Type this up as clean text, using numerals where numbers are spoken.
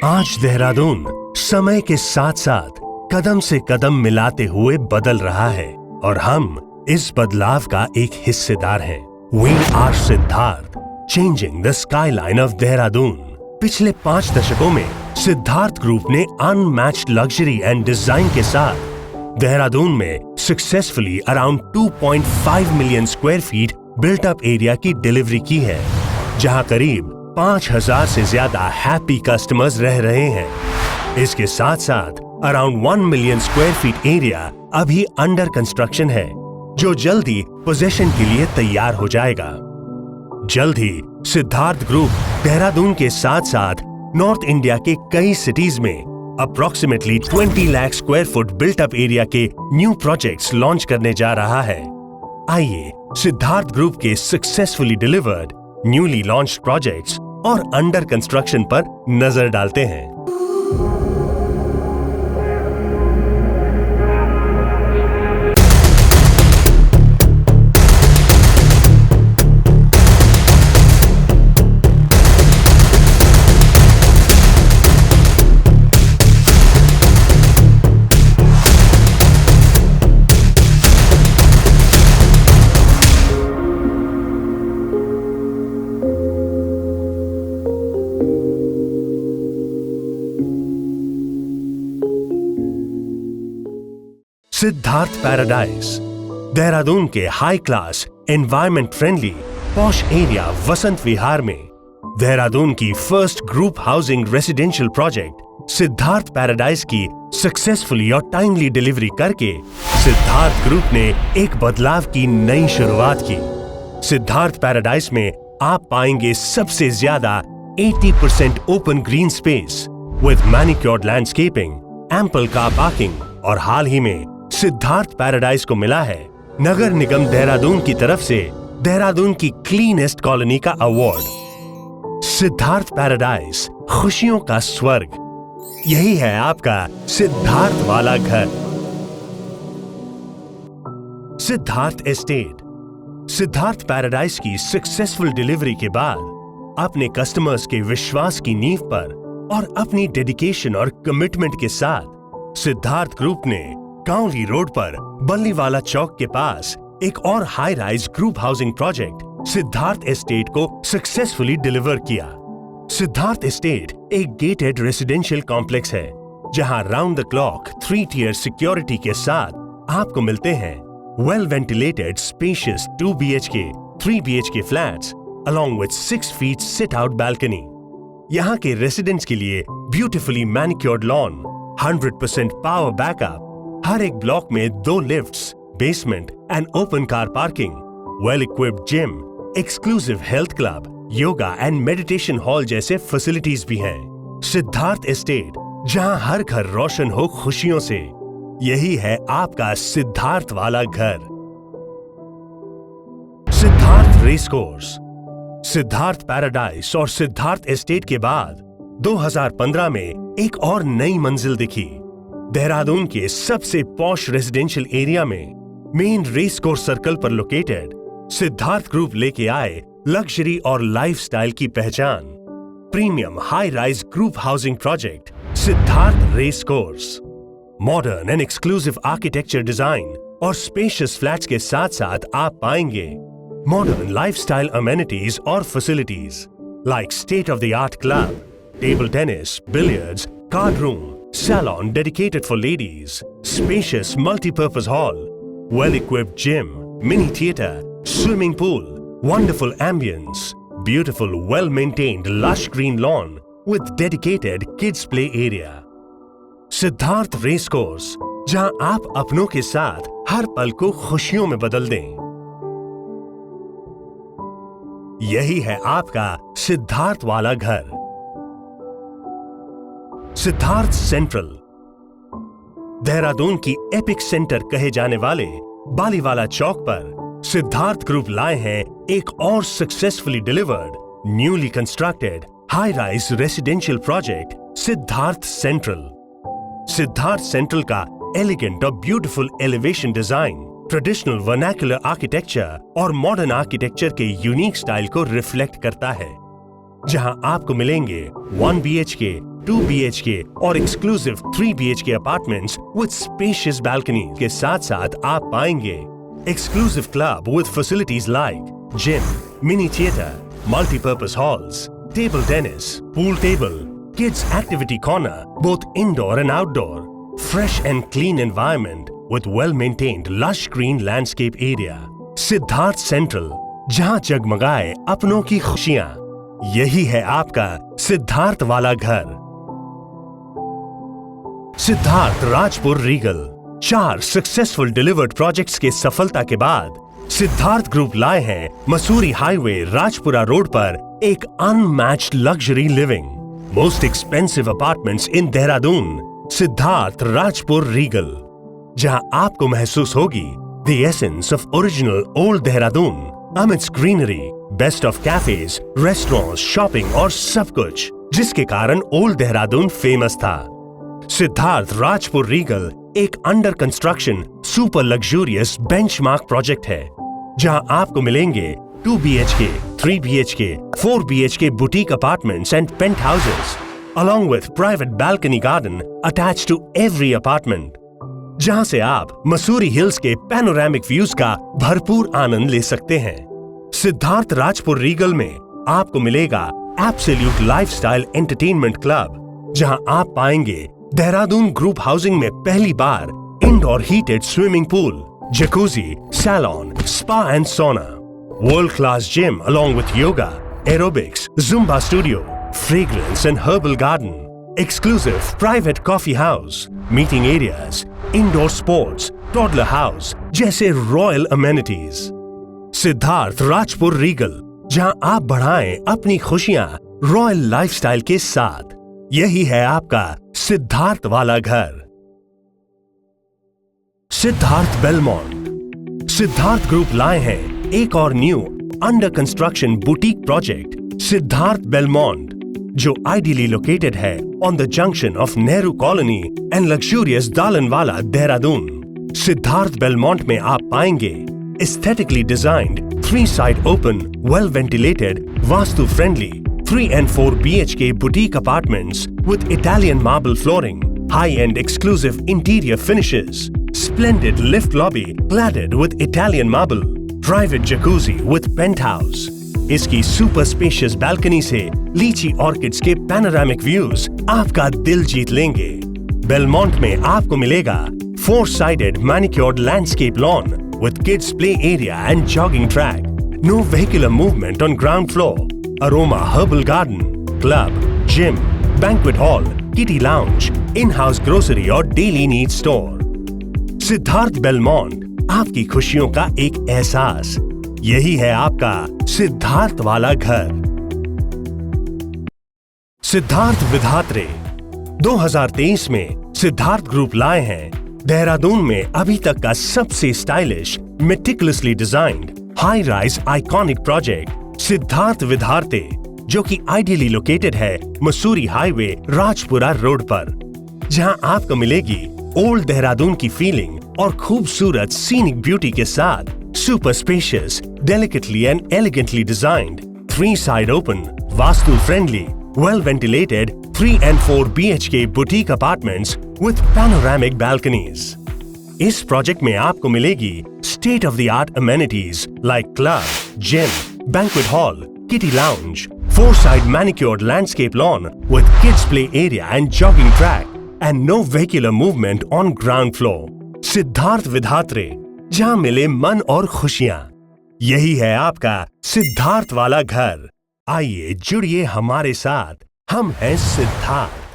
आज देहरादून समय के साथ साथ कदम से कदम मिलाते हुए बदल रहा है और हम इस बदलाव का एक हिस्सेदार हैं। We are Siddharth, changing the skyline of Dehradun. पिछले 5 दशकों में सिद्धार्थ ग्रुप ने अनमैच्ड लग्जरी एंड डिजाइन के साथ देहरादून में successfully around 2.5 million square feet built up area की डिलीवरी की है, जहां करीब 5000 से ज्यादा हैप्पी कस्टमर्स रह रहे हैं। इसके साथ साथ around 1 million square feet area अभी अंडर कंस्ट्रक्शन है, जो जल्द ही पोजेशन के लिए तैयार हो जाएगा। जल्द ही सिद्धार्थ ग्रुप देहरादून के साथ साथ नॉर्थ इंडिया के कई सिटीज में approximately 20 lakh square foot built up area के न्यू प्रोजेक्ट्स लॉन्च करने जा रहा है। आइए सिद्धार्थ ग्रुप के successfully delivered newly launched projects और अंडर कंस्ट्रक्शन पर नजर डालते हैं। सिद्धार्थ पैराडाइज देहरादून के high class environment friendly posh area Vasant Vihar में देहरादून की first group housing residential project Siddharth paradise की सक्सेसफुली और टाइमली डिलीवरी करके सिद्धार्थ ग्रुप ने एक बदलाव की नई शुरुआत की। सिद्धार्थ पैराडाइज में आप पाएंगे सबसे ज्यादा 80% open green space with manicured landscaping, ample car parking और हाल ही में सिद्धार्थ पैराडाइज को मिला है नगर निगम देहरादून की तरफ से देहरादून की क्लीनेस्ट कॉलोनी का अवार्ड। सिद्धार्थ पैराडाइज खुशियों का स्वर्ग, यही है आपका सिद्धार्थ वाला घर। सिद्धार्थ एस्टेट सिद्धार्थ पैराडाइज की सक्सेसफुल डिलीवरी के बाद अपने कस्टमर्स के विश्वास की नींव पर और अपनी डेडिकेशन और कमिटमेंट के साथ सिद्धार्थ ग्रुप ने काउली रोड पर बल्लीवाला चौक के पास एक और high rise group housing project Siddharth estate को सक्सेसफुली डिलीवर किया। सिद्धार्थ एस्टेट एक गेटेड रेसिडेंशियल कॉम्प्लेक्स है, जहां round the clock 3 tier security के साथ आपको मिलते हैं well ventilated spacious 2 BHK 3 BHK flats along with 6 feet sit out balcony। यहाँ के रेसिडेंट्स के लिए beautifully manicured lawn, 100% power backup, हर एक ब्लॉक में 2 lifts, basement and open car parking, well equipped gym, exclusive health club, yoga and meditation hall जैसे facilities भी हैं। सिद्धार्थ एस्टेट, जहां हर घर रोशन हो खुशियों से, यही है आपका सिद्धार्थ वाला घर। Siddharth race course Siddharth paradise और सिद्धार्थ एस्टेट के बाद 2015 में एक और नई मंजिल दिखी। देहरादून के सबसे पॉश रेजिडेंशियल एरिया में मेन रेस कोर्स सर्कल पर लोकेटेड सिद्धार्थ ग्रुप लेके आए लग्जरी और लाइफस्टाइल की पहचान, premium high rise group housing project Siddharth race course. Modern and exclusive architecture design और स्पेशियस फ्लैट्स के साथ साथ आप पाएंगे मॉडर्न लाइफस्टाइल अमेनिटीज और facilities like state of the art club, table tennis, billiards, card room, salon dedicated for ladies, spacious multi-purpose hall, well-equipped gym, mini theater, swimming pool, wonderful ambience, beautiful well-maintained lush green lawn with dedicated kids play area. Siddharth race course, जहां आप अपनों के साथ हर पल को खुशियों में बदल दें। यही है आपका सिद्धार्थ वाला घर। सिद्धार्थ सेंट्रल देहरादून की एपिक सेंटर कहे जाने वाले बालीवाला चौक पर सिद्धार्थ ग्रुप लाए हैं एक और successfully delivered newly constructed high rise residential project Siddharth central. Siddharth central का एलिगेंट और beautiful elevation design traditional vernacular architecture और मॉडर्न आर्किटेक्चर के यूनिक स्टाइल को रिफ्लेक्ट करता है, जहां आपको मिलेंगे 1 BHK 2 BHK और exclusive 3 BHK apartments with spacious balcony के साथ साथ आप पाएंगे exclusive club with facilities like gym, mini theatre, multipurpose halls, table tennis, pool table, kids activity corner, both indoor and outdoor, fresh and clean environment with well-maintained lush green landscape area. Siddharth central, जहां जगमगाए अपनों की खुशियां, यही है आपका सिद्धार्थ वाला घर। Siddharth Rajpur Regal 4 successful delivered projects के सफलता के बाद सिद्धार्थ ग्रुप लाए हैं मसूरी हाईवे राजपुरा रोड पर एक unmatched luxury living most expensive apartments in Dehradun, Siddharth Rajpur Regal, जहां आपको महसूस होगी the essence of original old Dehradun amidst greenery, best of cafes, restaurants, shopping और सब कुछ, जिसके कारण ओल्ड देहरादून फेमस था। सिद्धार्थ राजपुर रीगल एक under construction super luxurious benchmark project है, जहां आपको मिलेंगे 2 BHK, 3 BHK, 4 BHK boutique apartments and penthouses, along with private balcony garden attached to every apartment, जहां से आप मसूरी हिल्स के पैनोरामिक व्यूज का भरपूर आनंद ले सकते हैं। सिद्धार्थ राजपुर रीगल में आपको मिलेगा एब्सोल्यूट लाइफस्टाइल एंटरटेनमेंट क्लब, जहां आप पाएंगे देहरादून ग्रुप हाउसिंग में पहली बार indoor heated swimming pool, jacuzzi, salon, spa and sauna, world-class gym along with yoga, aerobics, Zumba studio, fragrance and herbal garden, exclusive private coffee house, meeting areas, indoor sports, toddler house जैसे royal amenities। Siddharth Rajpur Regal, जहां आप बढ़ाएं अपनी खुशियां royal lifestyle के साथ, यही है आपका सिद्धार्थ वाला घर। सिद्धार्थ बेलमोंट, सिद्धार्थ ग्रुप लाए हैं एक और new under construction boutique project Siddharth Belmont, जो आइडियली लोकेटेड है on the junction of Nehru colony and luxurious Dalanwala Dehradun. Siddharth Belmont में आप पाएंगे aesthetically designed 3 side open well ventilated vastu friendly 3 and 4 BHK boutique apartments with Italian marble flooring, high-end exclusive interior finishes, splendid lift lobby cladded with Italian marble, private jacuzzi with penthouse. इसकी super spacious balcony से लीची orchids के panoramic views आपका दिल जीत लेंगे। Belmont में आपको मिलेगा 4-sided manicured landscape lawn with kids play area and jogging track, no vehicular movement on ground floor, aroma herbal garden, club, gym, banquet hall, kitty lounge, in-house grocery और daily needs store। Siddharth Belmont, आपकी खुशियों का एक एहसास, यही है आपका सिद्धार्थ वाला घर। सिद्धार्थ विधात्रे 2023 में सिद्धार्थ ग्रुप लाए हैं देहरादून में अभी तक का सबसे stylish meticulously designed high rise iconic project Siddharth Vidhatre, जो कि आइडियली लोकेटेड है मसूरी हाईवे राजपुरा रोड पर, जहां आपको मिलेगी ओल्ड देहरादून की फीलिंग और खूबसूरत सीनिक ब्यूटी के साथ super spacious, delicately and elegantly designed 3 side open, vastu friendly, well ventilated 3 and 4 BHK boutique apartments with panoramic balconies. इस प्रोजेक्ट में आपको मिलेगी state of the art amenities like club, gym, banquet hall, kitty lounge, 4-side manicured landscape lawn with kids play area and jogging track and no vehicular movement on ground floor। Siddharth Vidhatre, जहां मिले मन और खुशियां, यही है आपका सिद्धार्थ वाला घर। आइए जुड़िए हमारे साथ, हम हैं सिद्धार्थ।